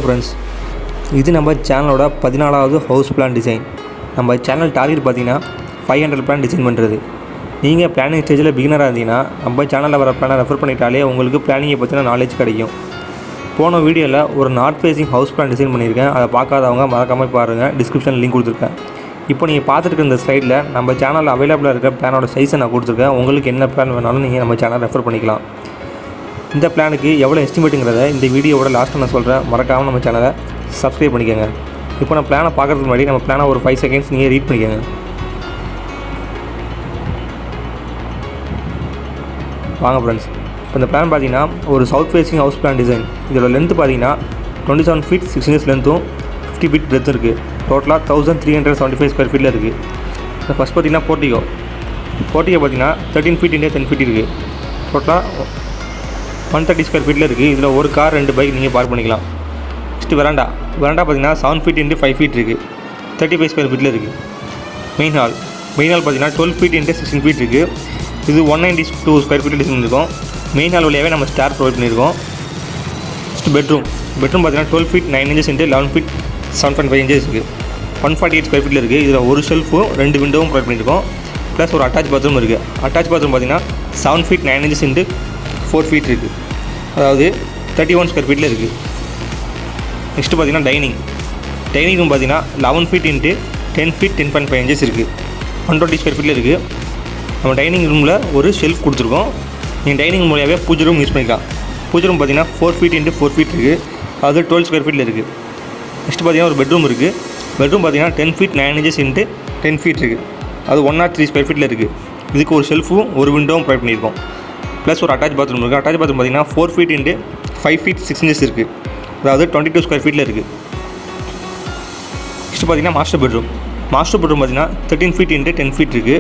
Friends, இது நம்ம சேனலோட 14வது ஹவுஸ் பிளான் டிசைன். நம்ம சேனல் டார்கெட் பார்த்தீங்கன்னா 500 பிளான் டிசைன் பண்ணுறது. நீங்கள் பிளானிங் ஸ்டேஜில் பிகினராக இருந்தீங்கன்னா நம்ம சேனலில் வர பிளானை ரெஃபர் பண்ணிட்டாலே உங்களுக்கு பிளானிங்கை பற்றின நாலேஜ் கிடைக்கும். போன வீடியோவில் ஒரு north facing house plan design பண்ணியிருக்கேன். அதை பார்க்காதவங்க மறக்காமல் பாருங்கள், டிஸ்கிரிப்ஷனில் லிங்க் கொடுத்துருக்கேன். இப்போ நீங்கள் பார்த்துட்டு இந்த ஸ்லைடில் நம்ம சேனலில் அவைலபிளாக இருக்க பிளானோட சைஸை நான் கொடுத்துருக்கேன். உங்களுக்கு என்ன பிளான் வேணாலும் நீங்கள் நம்ம சேனல் ரெஃபர் பண்ணிக்கலாம். இந்த பிளானுக்கு எவ்வளோ எஸ்டிமேட்டுங்கிறத இந்த வீடியோவோட லாஸ்ட்டில் நான் சொல்கிறேன். மறக்காமல் நம்ம சேனலை சப்ஸ்கிரைப் பண்ணிக்கோங்க. இப்போ நான் பிளானை பார்க்குறதுக்கு முன்னாடி நம்ம பிளானை ஒரு 5 செகண்ட்ஸ் நீங்கள் ரீட் பண்ணிக்கோங்க. வாங்க ஃப்ரெண்ட்ஸ், இப்போ இந்த பிளான் பார்த்தீங்கன்னா ஒரு south facing house plan design. இதோட லென்த்து பார்த்தீங்கன்னா 27 feet 6 inches லென்த்தும் 50 feet பிரெத்தும் இருக்குது. டோட்டலாக 1375 ஸ்கொயர் ஃபீட்டில் இருக்குது. இந்த ஃபஸ்ட் பார்த்தீங்கன்னா போர்ட்டிகோ பார்த்தீங்கன்னா 13 feet x 10 feet இருக்குது. டோட்டலாக 130 ஸ்கொயர் ஃபீட்டில் இருக்குது. இதில் ஒரு கார் 2 பைக் நீங்கள் பார்க் பண்ணிக்கலாம். நெக்ஸ்ட்டு வெராண்டா பார்த்தீங்கன்னா 7 feet x 5 feet இருக்குது. 35 ஸ்கொயர் ஃபீட்டில் இருக்குது. மெயின் ஹால் பார்த்தீங்கன்னா 12 feet x 16 feet இருக்குது. இது 192 ஸ்கொயர் ஃபீட்டில் டிசைன் பண்ணியிருக்கோம். மெயின் ஹால் வழியாகவே நம்ம ஸ்டார் ப்ரொவைட் பண்ணியிருக்கோம். நெக்ஸ்ட்டு பெட்ரூம் பார்த்தீங்கன்னா 12 feet 9 inches x 11 feet 7.5 inches இருக்குது. 148 ஸ்கொயர் ஃபீட்டில் இருக்குது. இதில் ஒரு ஷெல்ஃபும் 2 விண்டோவும் ப்ரொவைட் பண்ணியிருக்கோம். ப்ளஸ் ஒரு அட்டாச் பாத்ரூம் இருக்குது. அட்டாச் பாத்ரூம் பார்த்தீங்கன்னா 7 feet 9 inches x 4 feet இருக்குது. அதாவது 31 ஸ்கொயர் ஃபீட்டில் இருக்குது. நெக்ஸ்ட்டு பார்த்தீங்கன்னா டைனிங் ரூம் பார்த்தீங்கன்னா 11 feet x 10 feet 10.5 inches இருக்குது. 120 ஸ்கொயர் ஃபீட்டில் இருக்குது. நம்ம டைனிங் ரூமில் ஒரு ஷெல்ஃப் கொடுத்துருக்கோம். நீங்கள் டைனிங் மூலியாவே பூஜை ரூம் யூஸ் பண்ணிக்கலாம். பூஜை ரூம் பார்த்தீங்கன்னா 4 feet x 4 feet இருக்குது. அது 12 ஸ்கொயர் ஃபீட்டில் இருக்குது. நெக்ஸ்ட்டு பார்த்தீங்கன்னா ஒரு பெட்ரூம் இருக்குது. பெட்ரூம் பார்த்தீங்கன்னா 10 feet 9 inches x 10 feet இருக்குது. அது 103 ஸ்கொயர் ஃபீட்டில் இருக்குது. இதுக்கு ஒரு ஷெல்ஃபும் ஒரு விண்டோவும் ப்ரொவைட் பண்ணியிருக்கோம். ப்ளஸ் ஒரு அட்டாச் பாத்ரூம் இருக்குது. அட்டாச் பாத்ரூம் பார்த்தீங்கன்னா 4 feet x 5 feet 6 inches இருக்குது. அதாவது 22 ஸ்கொயர் ஃபீட்டில் இருக்குது. நெக்ஸ்ட்டு பார்த்தீங்கன்னா மாஸ்டர் பெட்ரூம் பார்த்தீங்கன்னா 13 feet x 10 feet இருக்குது.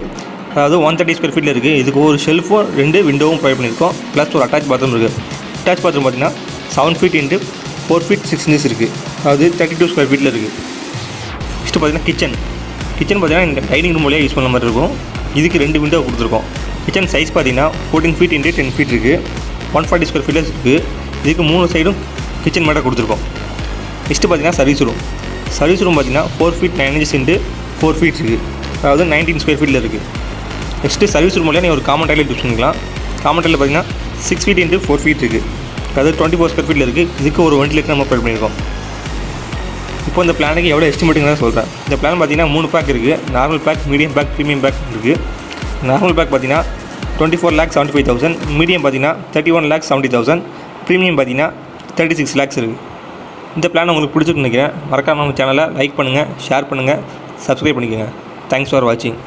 அதாவது 130 ஸ்கொயர் ஃபீட்டில் இருக்குது. இதுக்கு ஒரு ஷெல்ஃபும் 2 விண்டோவும் ப்ரொவைட் பண்ணியிருக்கோம். ப்ளஸ் ஒரு அட்டாச் பாத்ரூம் இருக்குது. அட்டாச் பாத்ரூம் பார்த்தீங்கன்னா 7 feet x 4 feet 6 inches இருக்குது. அதாவது 32 ஸ்கொயர் ஃபீட்டில் இருக்குது. நெக்ஸ்ட்டு பார்த்தீங்கன்னா கிச்சன் பார்த்தீங்கன்னா இந்த டைனிங் ரூம் வழியாக யூஸ் பண்ண மாதிரி இருக்கும். இதுக்கு 2 விண்டோ கொடுத்துருக்கோம். கிச்சன் சைஸ் பார்த்தீங்கன்னா 14 feet x 10 feet இருக்குது. 140 ஸ்கொயர் ஃபீட்டில் இருக்குது. இதுக்கு 3 சைடும் கிச்சன் மேட்டாக கொடுத்துருக்கோம். நெக்ஸ்ட்டு பார்த்தீங்கன்னா சர்வீஸ் ரூம் பார்த்தீங்கன்னா 4 feet 9 inches x 4 feet இருக்குது. அதாவது 19 ஸ்கொயர் ஃபீட்டில் இருக்குது. நெக்ஸ்ட்டு சர்வீஸ் ரூம் வழியாக நீங்கள் ஒரு காமன் டைலில் யூஸ் பண்ணிக்கலாம். காமன் டைலில் பார்த்தீங்கன்னா 6 feet x 4 feet இருக்குது. அதாவது 24 ஸ்கொயர் ஃபீட்டில் இருக்குது. இதுக்கு ஒரு வெண்டிலேட்டர் நம்ம ப்ரொவைட் பண்ணியிருக்கோம். இப்போ இந்த பிளானுக்கு எவ்வளோ எஸ்டிமேட்டுங்க சொல்கிறேன். இந்த பிளான் பார்த்தீங்கன்னா 3 பேக் இருக்குது. Normal pack, medium pack, premium pack இருக்குது. நார்மல் பேக் பார்த்தீங்கன்னா 24,75,000, மீடியம் பார்த்தீங்கன்னா 31,70,000, ப்ரீமியம் பார்த்தீங்கன்னா 36 lakhs இருக்குது. இந்த பிளான் உங்களுக்கு பிடிச்சிருக்கு நினைக்கிறேன். மறக்காம நம்ம சேனலை லைக் பண்ணுங்கள், ஷேர் பண்ணுங்கள், சப்ஸ்கிரைப் பண்ணிக்கோங்க. தேங்க்ஸ் ஃபார் வாட்சிங்.